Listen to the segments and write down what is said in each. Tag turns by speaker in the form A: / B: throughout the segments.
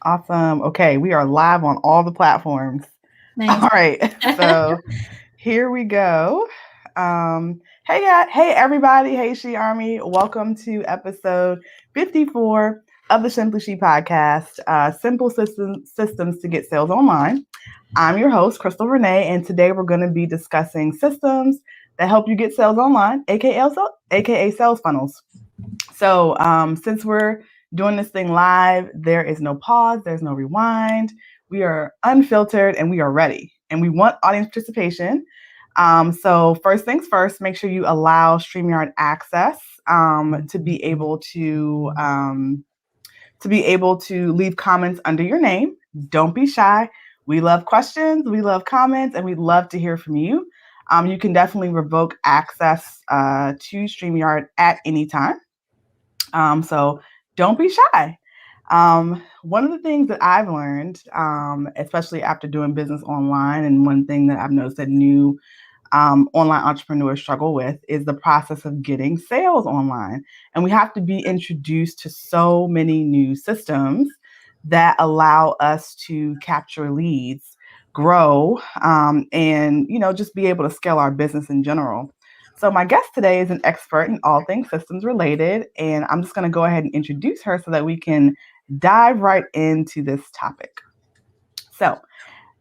A: Awesome. Okay, we are live on all the platforms.
B: Nice.
A: All right, so here we go. Hey everybody, hey She Army. Welcome to episode 54 of the Simply She podcast, Simple Systems to Get Sales Online. I'm your host, Crystal Renee, and today we're going to be discussing systems that help you get sales online, aka sales funnels. So, since we're doing this thing live, there is no pause, there's no rewind. We are unfiltered and we are ready. And we want audience participation. So, first things first, make sure you allow StreamYard access to be able to leave comments under your name. Don't be shy. We love questions, we love comments, and we'd love to hear from you. You can definitely revoke access to StreamYard at any time. So don't be shy. One of the things that I've learned, especially after doing business online, and one thing that I've noticed that new online entrepreneurs struggle with is the process of getting sales online. And we have to be introduced to so many new systems that allow us to capture leads, grow, and just be able to scale our business in general. So my guest today is an expert in all things systems related, and I'm just going to go ahead and introduce her so that we can dive right into this topic. So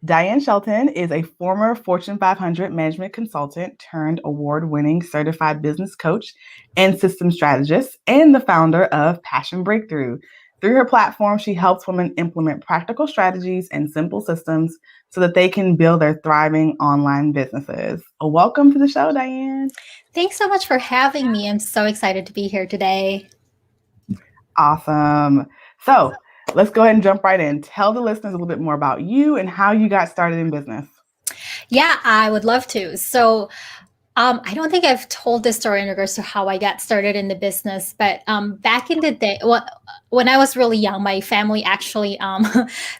A: Diane Shelton is a former Fortune 500 management consultant turned award-winning certified business coach and systems strategist, and the founder of Passion Breakthrough. Through her platform, she helps women implement practical strategies and simple systems so that they can build their thriving online businesses. Welcome to the show, Diane.
B: Thanks so much for having me. I'm so excited to be here today.
A: Awesome. So let's go ahead and jump right in. Tell the listeners a little bit more about you and how you got started in business.
B: Yeah, I would love to. So, I don't think I've told this story in regards to how I got started in the business, but back in the day, when I was really young, my family actually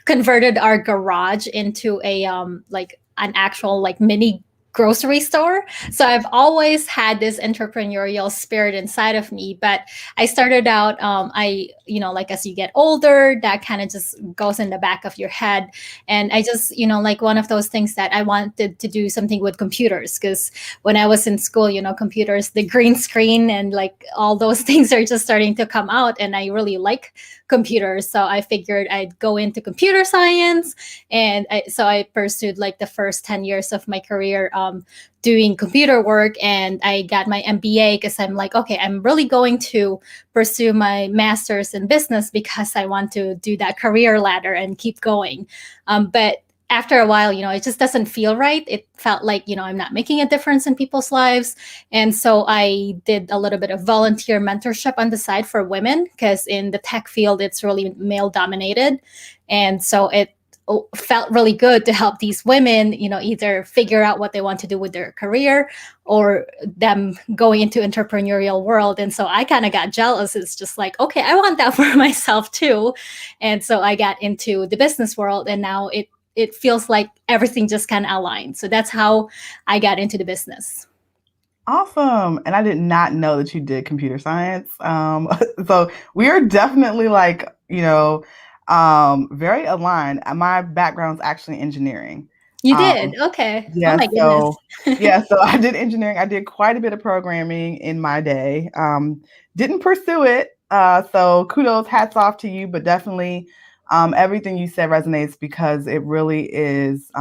B: converted our garage into a like an actual like mini grocery store. So I've always had this entrepreneurial spirit inside of me. But I started out, like as you get older, that kind of just goes in the back of your head. And I just, like one of those things that I wanted to do something with computers because when I was in school, computers, the green screen and like all those things are just starting to come out. And I really like computers. So I figured I'd go into computer science. And so I pursued like the first 10 years of my career doing computer work. And I got my MBA because I'm like, okay, I'm really going to pursue my master's in business because I want to do that career ladder and keep going. But after a while, it just doesn't feel right. It felt like, I'm not making a difference in people's lives. And so I did a little bit of volunteer mentorship on the side for women because in the tech field, it's really male dominated. And so it felt really good to help these women, either figure out what they want to do with their career or them going into entrepreneurial world. And so I kind of got jealous. It's just like, okay, I want that for myself too. And so I got into the business world and now it feels like everything just kind of aligned. So that's how I got into the business.
A: Awesome. And I did not know that you did computer science. So we are definitely like, very aligned. My background's actually engineering.
B: You did? Okay. Oh
A: Yeah,
B: my goodness.
A: so I did engineering. I did quite a bit of programming in my day. Didn't pursue it. So kudos, hats off to you, but definitely everything you said resonates because it really is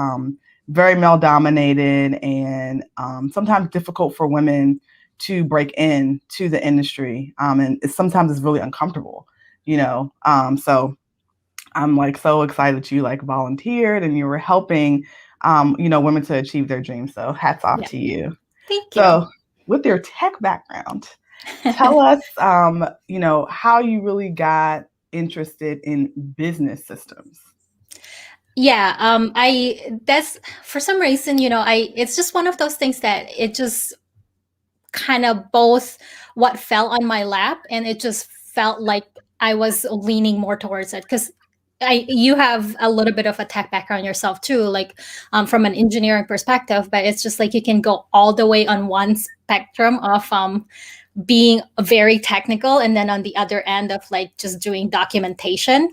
A: very male dominated and sometimes difficult for women to break into the industry. And sometimes it's really uncomfortable, so I'm like so excited that you like volunteered and you were helping, women to achieve their dreams. So hats off to you.
B: Thank you.
A: So with your tech background, tell us, how you really got interested in business systems.
B: Yeah, that's for some reason, it's just one of those things that it just kind of both what fell on my lap and it just felt like I was leaning more towards it because you have a little bit of a tech background yourself too, like from an engineering perspective, but it's just like you can go all the way on one spectrum of being very technical, and then on the other end of like just doing documentation.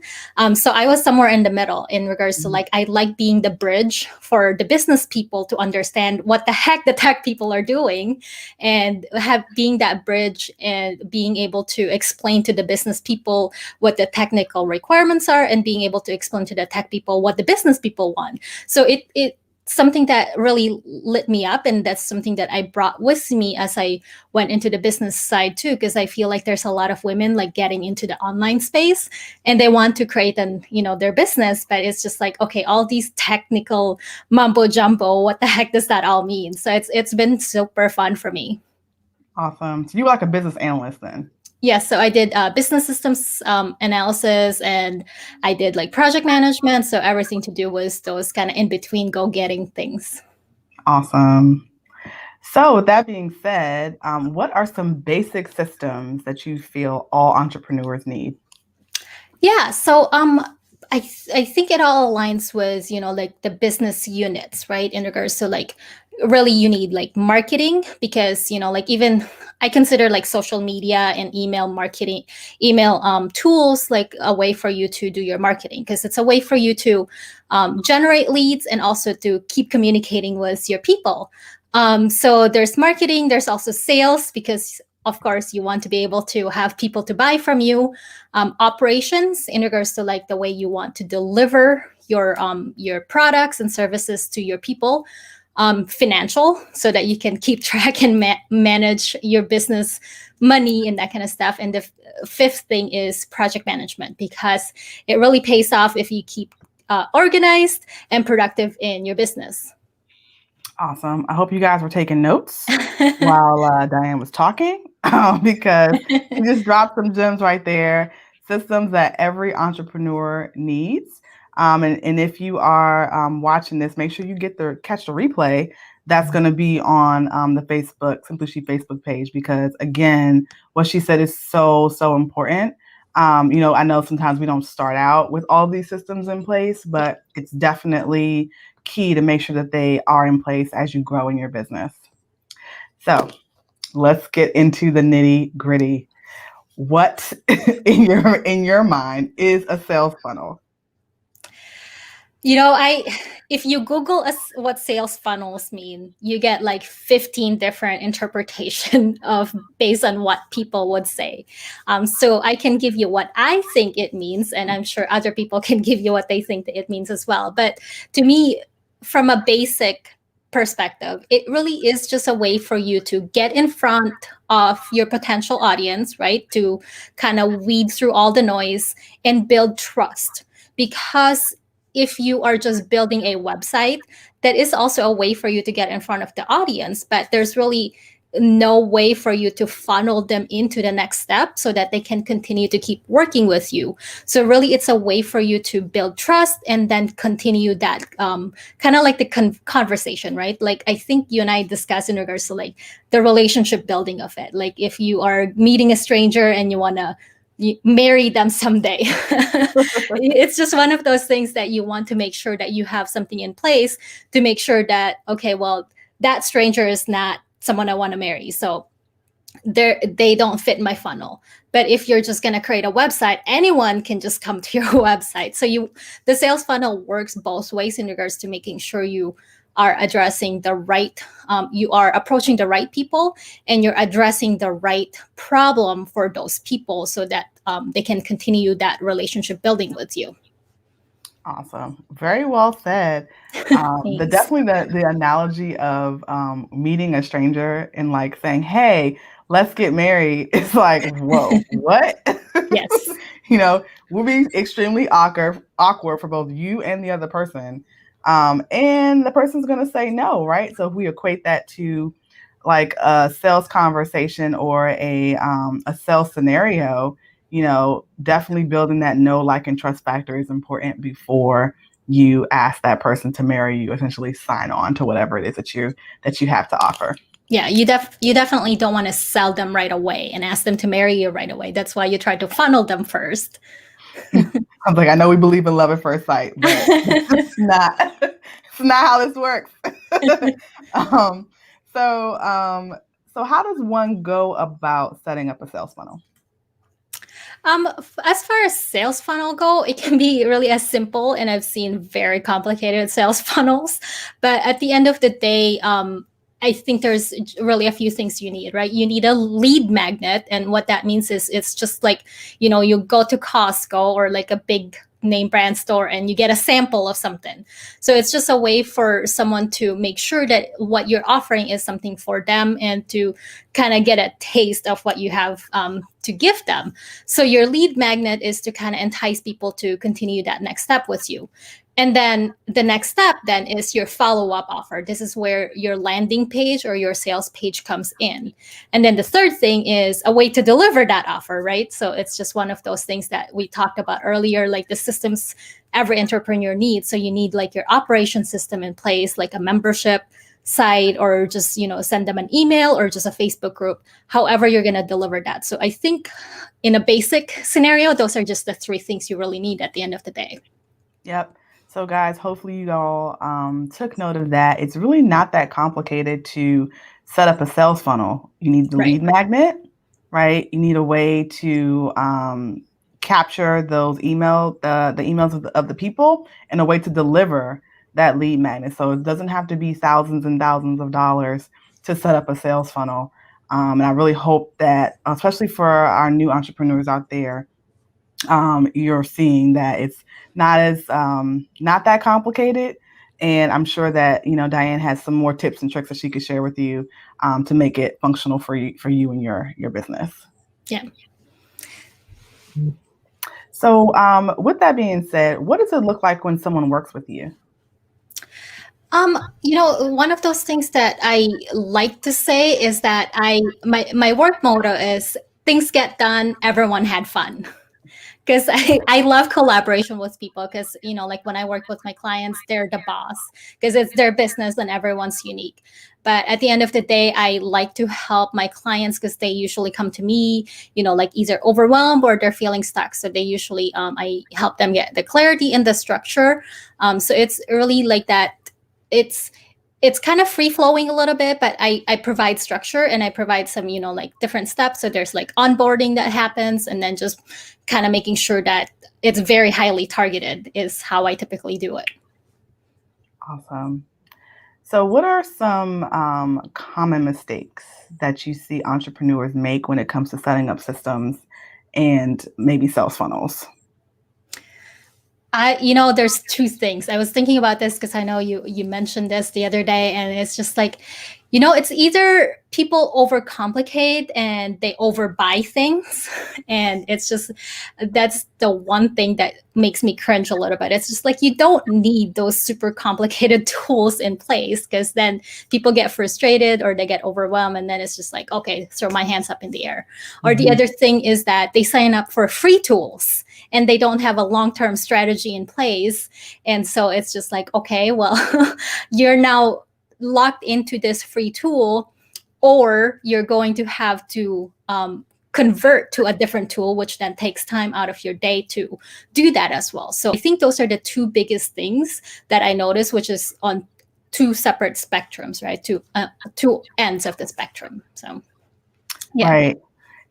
B: So I was somewhere in the middle in regards to like, I like being the bridge for the business people to understand what the heck the tech people are doing, and being that bridge and being able to explain to the business people what the technical requirements are, and being able to explain to the tech people what the business people want. So it something that really lit me up, and that's something that I brought with me as I went into the business side too, because I feel like there's a lot of women like getting into the online space, and they want to create their business, but it's just like, okay, all these technical mumbo jumbo, what the heck does that all mean? So it's been super fun for me.
A: Awesome. So you were like a business analyst then?
B: Yes, so I did business systems analysis, and I did like project management. So everything to do with those kind of in between go getting things.
A: Awesome. So with that being said, what are some basic systems that you feel all entrepreneurs need?
B: Yeah, so I think it all aligns with like the business units, right? In regards to like, really you need like marketing, because like even I consider like social media and email marketing, email tools like a way for you to do your marketing, because it's a way for you to generate leads and also to keep communicating with your people. So there's marketing, there's also sales, because of course you want to be able to have people to buy from you. Operations in regards to like the way you want to deliver your products and services to your people. Financial, so that you can keep track and manage your business money and that kind of stuff. And the fifth thing is project management, because it really pays off if you keep organized and productive in your business.
A: Awesome. I hope you guys were taking notes while Diane was talking, because she just dropped some gems right there, systems that every entrepreneur needs. And if you are watching this, make sure you catch the replay. That's going to be on the Simply She Facebook page, because again, what she said is so, so important. I know sometimes we don't start out with all these systems in place, but it's definitely key to make sure that they are in place as you grow in your business. So let's get into the nitty gritty. What in your mind is a sales funnel?
B: If you Google what sales funnels mean, you get like 15 different interpretation of based on what people would say. So I can give you what I think it means, and I'm sure other people can give you what they think that it means as well. But to me, from a basic perspective, it really is just a way for you to get in front of your potential audience, right? To kind of weed through all the noise and build trust. Because if you are just building a website, that is also a way for you to get in front of the audience, but there's really no way for you to funnel them into the next step so that they can continue to keep working with you. So really, it's a way for you to build trust and then continue that kind of like the conversation, right? Like I think you and I discussed in regards to like the relationship building of it. Like if you are meeting a stranger and you want to marry them someday. It's just one of those things that you want to make sure that you have something in place to make sure that, okay, well, that stranger is not someone I want to marry. So they don't fit my funnel. But if you're just going to create a website, anyone can just come to your website. So the sales funnel works both ways in regards to making sure you are addressing the right, you are approaching the right people, and you're addressing the right problem for those people so that they can continue that relationship building with you.
A: Awesome. Very well said. Definitely the analogy of meeting a stranger and like saying, hey, let's get married. It's like, whoa, what?
B: Yes.
A: Will be extremely awkward for both you and the other person. And the person's going to say no, right? So if we equate that to like a sales conversation or a sales scenario, definitely building that know, like, and trust factor is important before you ask that person to marry you, essentially sign on to whatever it is that you have to offer.
B: Yeah, you definitely don't want to sell them right away and ask them to marry you right away. That's why you try to funnel them first.
A: I was like, I know we believe in love at first sight, but it's not how this works. So So how does one go about setting up a sales funnel?
B: As far as sales funnel go, it can be really as simple, and I've seen very complicated sales funnels. But at the end of the day, I think there's really a few things you need, right? You need a lead magnet, and what that means is it's just like, you go to Costco or like a big name brand store and you get a sample of something. So it's just a way for someone to make sure that what you're offering is something for them and to kind of get a taste of what you have to give them. So your lead magnet is to kind of entice people to continue that next step with you. And then the next step then is your follow-up offer. This is where your landing page or your sales page comes in. And then the third thing is a way to deliver that offer, right? So it's just one of those things that we talked about earlier, like the systems every entrepreneur needs. So you need like your operation system in place, like a membership site, or just, send them an email or just a Facebook group, however you're going to deliver that. So I think in a basic scenario, those are just the three things you really need at the end of the day.
A: Yep. So guys, hopefully you all took note of that. It's really not that complicated to set up a sales funnel. You need the lead magnet, right? You need a way to capture those the emails of the people, and a way to deliver that lead magnet. So it doesn't have to be thousands and thousands of dollars to set up a sales funnel. And I really hope that, especially for our new entrepreneurs out there, you're seeing that it's not that complicated. And I'm sure that, Diane has some more tips and tricks that she could share with you to make it functional for you and your business.
B: Yeah.
A: So with that being said, what does it look like when someone works with you?
B: One of those things that I like to say is that my work motto is things get done, everyone had fun. Because I love collaboration with people, because, like when I work with my clients, they're the boss because it's their business and everyone's unique. But at the end of the day, I like to help my clients because they usually come to me, like either overwhelmed or they're feeling stuck. So they usually, I help them get the clarity and the structure. So it's really like that. It's kind of free flowing a little bit, but I provide structure and I provide some, like different steps. So there's like onboarding that happens, and then just kind of making sure that it's very highly targeted is how I typically do it.
A: Awesome. So what are some common mistakes that you see entrepreneurs make when it comes to setting up systems and maybe sales funnels?
B: There's two things. I was thinking about this because I know you mentioned this the other day, and it's just like, it's either people overcomplicate and they overbuy things. And it's just, that's the one thing that makes me cringe a little bit. It's just like, you don't need those super complicated tools in place, because then people get frustrated or they get overwhelmed. And then it's just like, okay, throw my hands up in the air. Or the other thing is that they sign up for free tools and they don't have a long-term strategy in place. And so it's just like, okay, well, you're now locked into this free tool, or you're going to have to convert to a different tool, which then takes time out of your day to do that as well. So I think those are the two biggest things that I notice, which is on two separate spectrums, right? Two ends of the spectrum. So, yeah.
A: Right.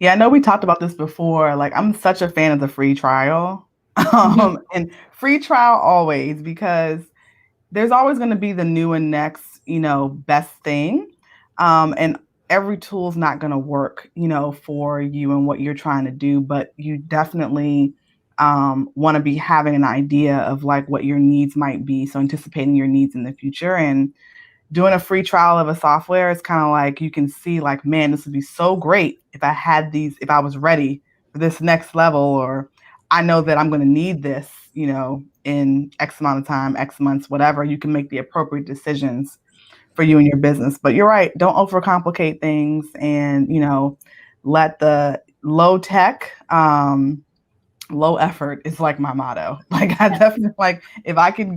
A: Yeah, I know we talked about this before. Like, I'm such a fan of the free trial. And free trial always, because there's always going to be the new and next, best thing. And every tool's not going to work, for you and what you're trying to do. But you definitely want to be having an idea of like what your needs might be. So anticipating your needs in the future, and doing a free trial of a software is kind of like, you can see like, man, this would be so great if I was ready for this next level, or I know that I'm going to need this, in X amount of time, X months, whatever. You can make the appropriate decisions for you and your business. But you're right. Don't overcomplicate things, and, let the low tech, low effort is like my motto. Like, I definitely like, if I could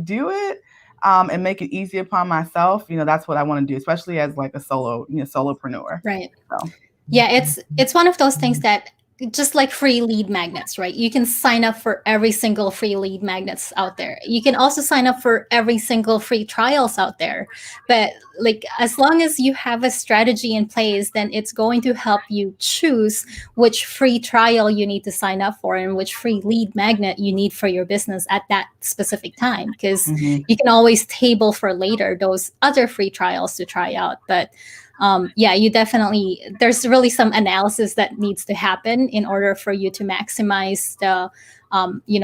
A: do it, and make it easy upon myself, that's what I want to do, especially as like a solopreneur.
B: Right.
A: So.
B: Yeah, it's one of those things that just like free lead magnets, right? You can sign up for every single free lead magnets out there. You can also sign up for every single free trials out there. But like as long as you have a strategy in place, then it's going to help you choose which free trial you need to sign up for and which free lead magnet you need for your business at that specific time. Because you can always table for later those other free trials to try out. But yeah, you definitely, there's really some analysis that needs to happen in order for you to maximize the,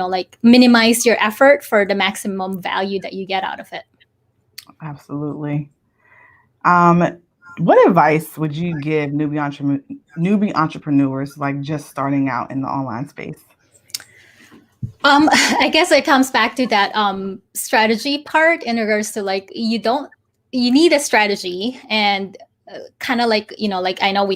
B: like minimize your effort for the maximum value that you get out of it.
A: Absolutely. What advice would you give newbie entrepreneurs like just starting out in the online space?
B: I guess it comes back to that strategy part in regards to like you need a strategy and kind of like like I know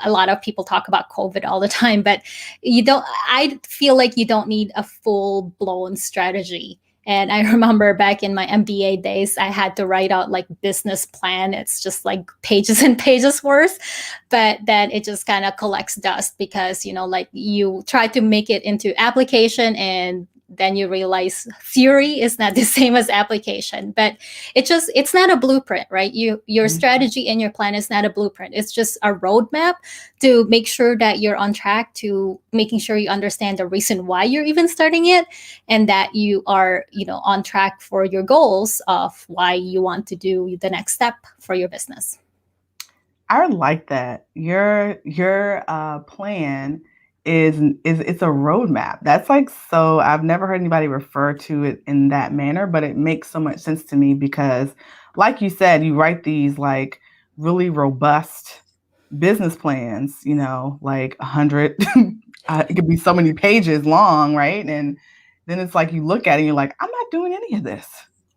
B: a lot of people talk about COVID all the time, but I feel like you don't need a full blown strategy. And I remember back in my MBA days, I had to write out like business plan. It's just like pages and pages worth, but then it just kind of collects dust because, like you try to make it into application and then you realize theory is not the same as application. But it's not a blueprint, right? Your strategy and your plan is not a blueprint. It's just a roadmap to make sure that you're on track to making sure you understand the reason why you're even starting it and that you are, on track for your goals of why you want to do the next step for your business.
A: I like that. Your plan is it's a roadmap. That's like, so I've never heard anybody refer to it in that manner, but it makes so much sense to me because like you said, you write these like really robust business plans, like 100 it could be so many pages long, right? And then it's like you look at it and you're like, I'm not doing any of this.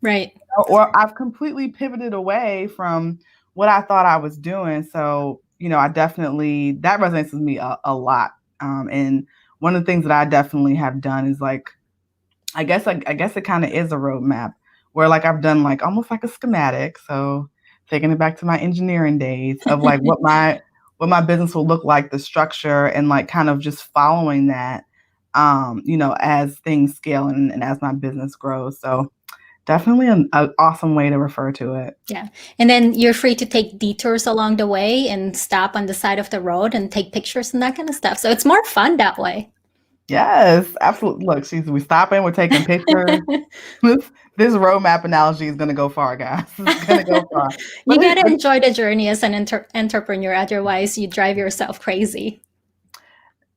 B: Right.
A: Or I've completely pivoted away from what I thought I was doing. So, I definitely, that resonates with me a lot. And one of the things that I definitely have done is like, I guess it kind of is a roadmap where like I've done like almost like a schematic. So taking it back to my engineering days of like what my business will look like, the structure, and like kind of just following that, as things scale and as my business grows. So definitely an awesome way to refer to it.
B: Yeah. And then you're free to take detours along the way and stop on the side of the road and take pictures and that kind of stuff. So it's more fun that way.
A: Yes, absolutely. Look, we're stopping, we're taking pictures. This roadmap analogy is going to go far, guys. It's going to go far.
B: You got to enjoy the journey as an entrepreneur. Otherwise, you drive yourself crazy.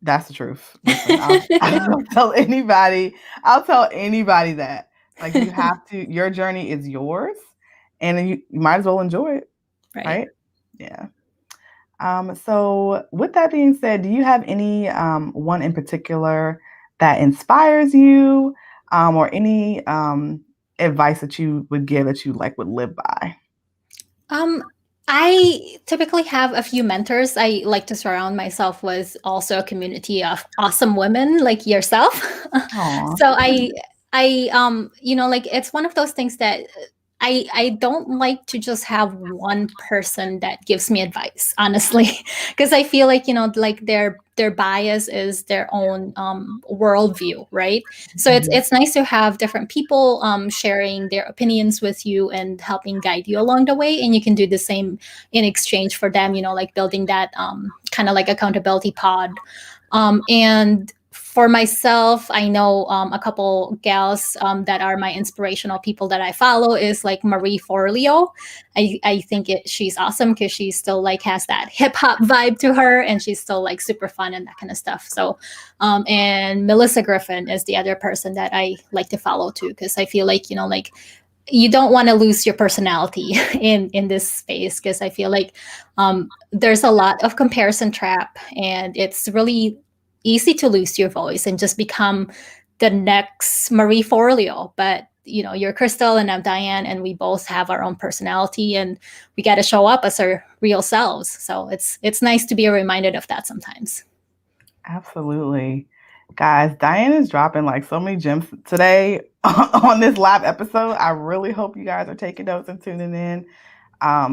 A: That's the truth. Listen, I'll tell anybody that. Like you have to, your journey is yours and you might as well enjoy it. Right? Yeah. So with that being said, do you have any one in particular that inspires you or any advice that you would give that you like would live by?
B: I typically have a few mentors. I like to surround myself with also a community of awesome women like yourself. So like it's one of those things that I don't like to just have one person that gives me advice, honestly, because I feel like, like their bias is their own worldview, right? So it's nice to have different people sharing their opinions with you and helping guide you along the way. And you can do the same in exchange for them, like building that kind of like accountability pod. And for myself, I know a couple gals that are my inspirational people that I follow is like Marie Forleo. I think she's awesome because she still like has that hip hop vibe to her and she's still like super fun and that kind of stuff. So, and Melissa Griffin is the other person that I like to follow too, because I feel like, like you don't want to lose your personality in this space, because I feel like there's a lot of comparison trap and it's really easy to lose your voice and just become the next Marie Forleo. But you're Crystal and I'm Diane, and we both have our own personality and we got to show up as our real selves. So it's nice to be reminded of that sometimes.
A: Absolutely. Guys, Diane is dropping like so many gems today on this live episode. I really hope you guys are taking notes and tuning in.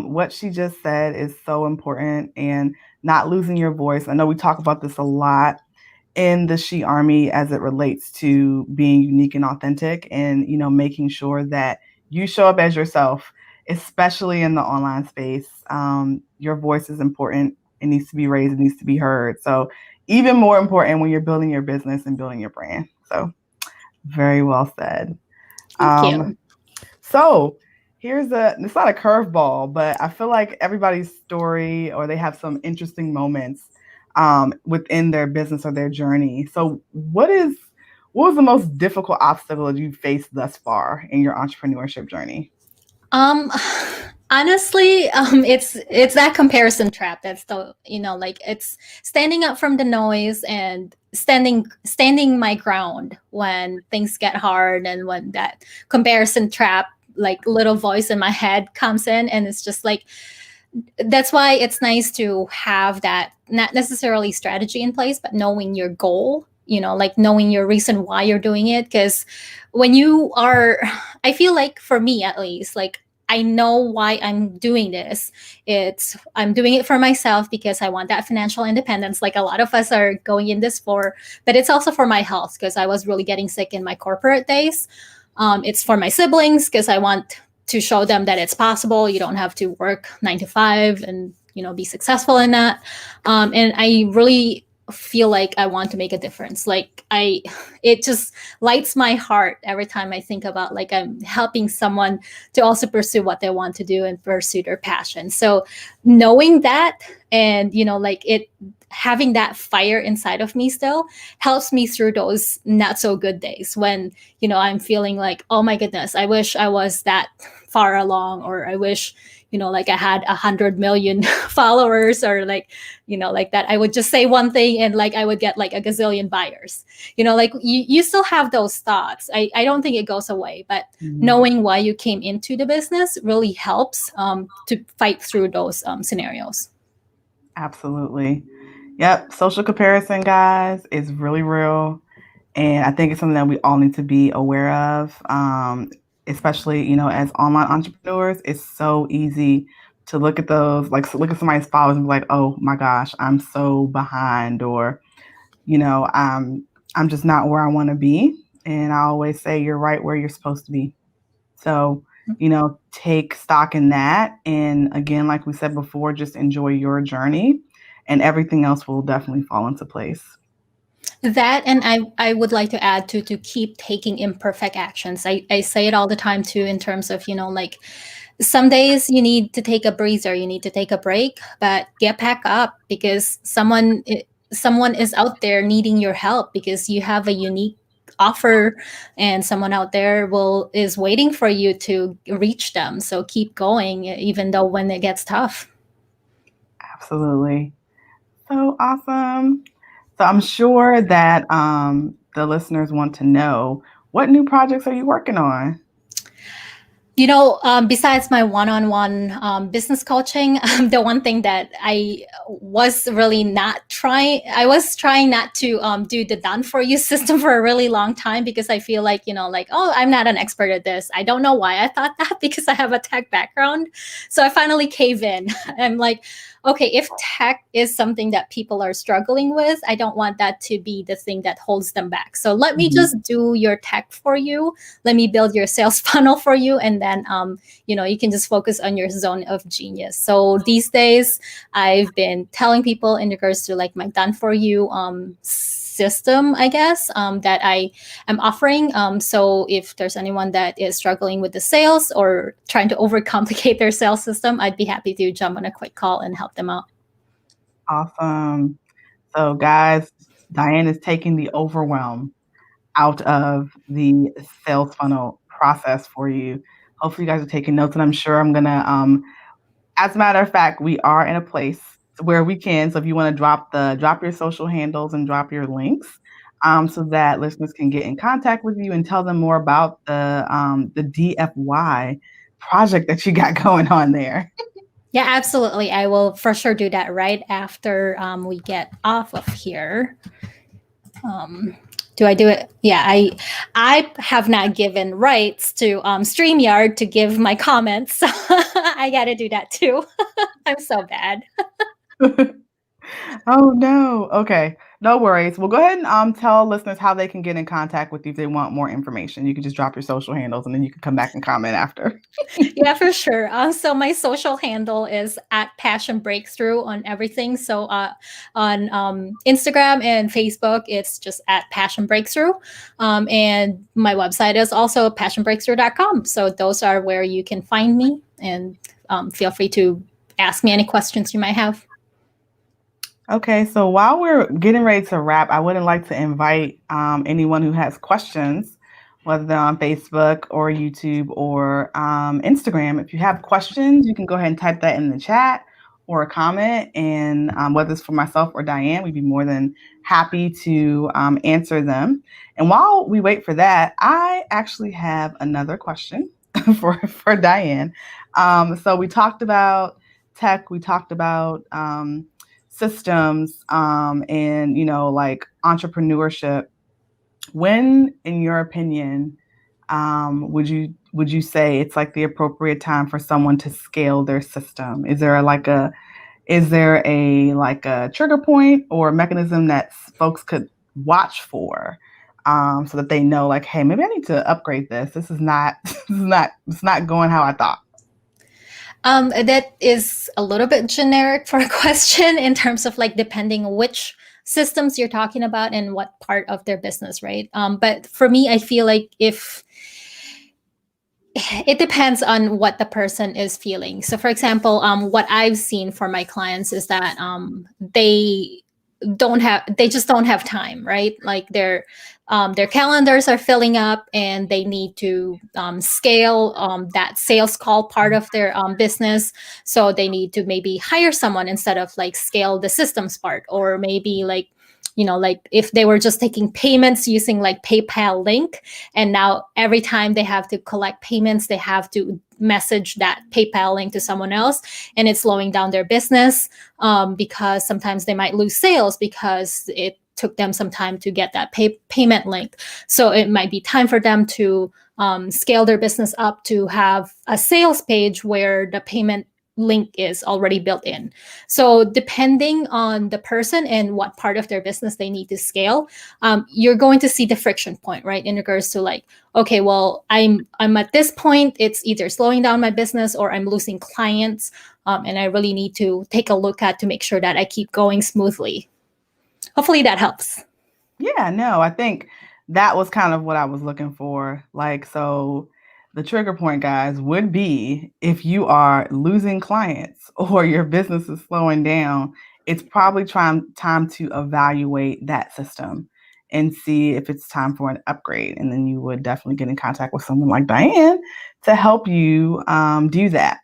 A: What she just said is so important. And not losing your voice. I know we talk about this a lot in the She Army as it relates to being unique and authentic, and making sure that you show up as yourself, especially in the online space. Your voice is important. It needs to be raised. It needs to be heard. So even more important when you're building your business and building your brand. So very well said.
B: Thank you.
A: So it's not a curveball, but I feel like everybody's story, or they have some interesting moments within their business or their journey. So what was the most difficult obstacle that you faced thus far in your entrepreneurship journey?
B: Honestly, it's that comparison trap. That's the, like, it's standing up from the noise and standing my ground when things get hard, and when that comparison trap, like, little voice in my head comes in, and it's just like, that's why it's nice to have that, not necessarily strategy in place, but knowing your goal, like knowing your reason why you're doing it. Because when you are, I feel like, for me at least, like, I know why I'm doing this. I'm doing it for myself because I want that financial independence, like a lot of us are going in this for, but it's also for my health, because I was really getting sick in my corporate days. It's for my siblings, because I want to show them that it's possible. You don't have to work 9 to 5 and, be successful in that. And I really feel like I want to make a difference. Like, it just lights my heart every time I think about, like, I'm helping someone to also pursue what they want to do and pursue their passion. So knowing that, and, like, having that fire inside of me still helps me through those not so good days when, I'm feeling like, oh my goodness, I wish I was that far along, or I wish, like, I had 100 million followers, or like, like that I would just say one thing and, like, I would get like a gazillion buyers, like, you still have those thoughts. I don't think it goes away, but knowing why you came into the business really helps to fight through those scenarios.
A: Absolutely. Yep. Social comparison, guys, is really real. And I think it's something that we all need to be aware of, especially, as online entrepreneurs. It's so easy to look at look at somebody's followers and be like, oh my gosh, I'm so behind, or, I'm just not where I want to be. And I always say, you're right where you're supposed to be. So, take stock in that. And again, like we said before, just enjoy your journey, and everything else will definitely fall into place.
B: That, and I would like to add to keep taking imperfect actions. I say it all the time too, in terms of, like, some days you need to take a breather, you need to take a break, but get back up, because someone is out there needing your help, because you have a unique offer, and someone out there is waiting for you to reach them. So keep going, even though when it gets tough.
A: Absolutely. So awesome. So I'm sure that the listeners want to know, what new projects are you working on?
B: Besides my one-on-one business coaching, the one thing that I was really not trying, I was trying not to do the done for you system for a really long time, because I feel like, like, oh, I'm not an expert at this. I don't know why I thought that, because I have a tech background. So I finally cave in. I'm like, okay, if tech is something that people are struggling with, I don't want that to be the thing that holds them back. So let me just do your tech for you. Let me build your sales funnel for you. And then, you can just focus on your zone of genius. So these days, I've been telling people in regards to, like, my done for you system, I guess, that I am offering. So if there's anyone that is struggling with the sales or trying to overcomplicate their sales system, I'd be happy to jump on a quick call and help them out.
A: Awesome. So guys, Diane is taking the overwhelm out of the sales funnel process for you. Hopefully you guys are taking notes, and I'm sure I'm going to, as a matter of fact, we are in a place where we can. So if you want to drop your social handles and drop your links, so that listeners can get in contact with you and tell them more about the DFY project that you got going on there.
B: Yeah, absolutely. I will for sure do that right after we get off of here. Do I do it? Yeah, I have not given rights to StreamYard to give my comments. So I got to do that too. I'm so bad.
A: Oh no. Okay. No worries. Well, go ahead and tell listeners how they can get in contact with you if they want more information. You can just drop your social handles and then you can come back and comment after.
B: Yeah, for sure. So my social handle is at Passion Breakthrough on everything. So on Instagram and Facebook, it's just at Passion Breakthrough. And my website is also passionbreakthrough.com. So those are where you can find me, and feel free to ask me any questions you might have.
A: Okay, so while we're getting ready to wrap, I would like to invite anyone who has questions, whether they're on Facebook or YouTube or Instagram. If you have questions, you can go ahead and type that in the chat or a comment. And whether it's for myself or Diane, we'd be more than happy to answer them. And while we wait for that, I actually have another question for Diane. So we talked about tech, we talked about systems and like entrepreneurship. When, in your opinion, would you say it's like the appropriate time for someone to scale their system? Is there a trigger point or a mechanism that folks could watch for, so that they know, like, hey, maybe I need to upgrade this. This is not it's not going how I thought.
B: That is a little bit generic for a question in terms of like depending which systems you're talking about and what part of their business, right? But for me, I feel like if it depends on what the person is feeling. So, for example, what I've seen for my clients is that they just don't have time, right? Like their calendars are filling up and they need to scale that sales call part of their business. So they need to maybe hire someone instead of like scale the systems part, or maybe like, like if they were just taking payments using like PayPal link, and now every time they have to collect payments, they have to message that PayPal link to someone else, and it's slowing down their business, because sometimes they might lose sales because it took them some time to get that payment link. So it might be time for them to scale their business up to have a sales page where the payment link is already built in. So depending on the person and what part of their business they need to scale, you're going to see the friction point, right? In regards to like, okay, well, I'm at this point, it's either slowing down my business or I'm losing clients, and I really need to take a look at to make sure that I keep going smoothly. Hopefully that helps.
A: Yeah, no, I think that was kind of what I was looking for. Like, so the trigger point, guys, would be if you are losing clients or your business is slowing down, it's probably time to evaluate that system and see if it's time for an upgrade. And then you would definitely get in contact with someone like Diane to help you do that.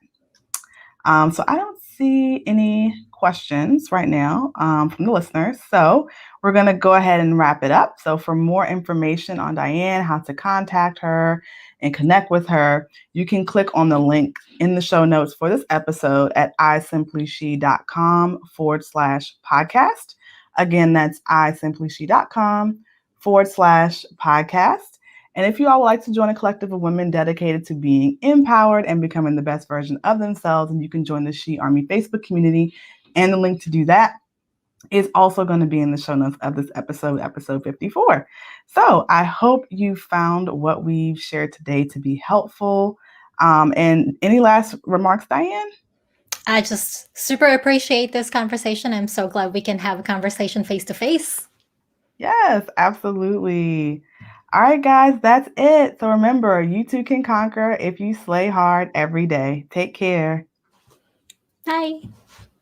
A: So I don't see any questions right now from the listeners. So we're going to go ahead and wrap it up. So for more information on Diane, how to contact her and connect with her, you can click on the link in the show notes for this episode at isimplyShe.com/podcast. Again, that's isimplyShe.com/podcast. And if you all would like to join a collective of women dedicated to being empowered and becoming the best version of themselves, and you can join the She Army Facebook community. And the link to do that is also going to be in the show notes of this episode, episode 54. So I hope you found what we've shared today to be helpful. And any last remarks, Diane?
B: I just super appreciate this conversation. I'm so glad we can have a conversation face to face.
A: Yes, absolutely. All right, guys, that's it. So remember, you too can conquer if you slay hard every day. Take care.
B: Bye.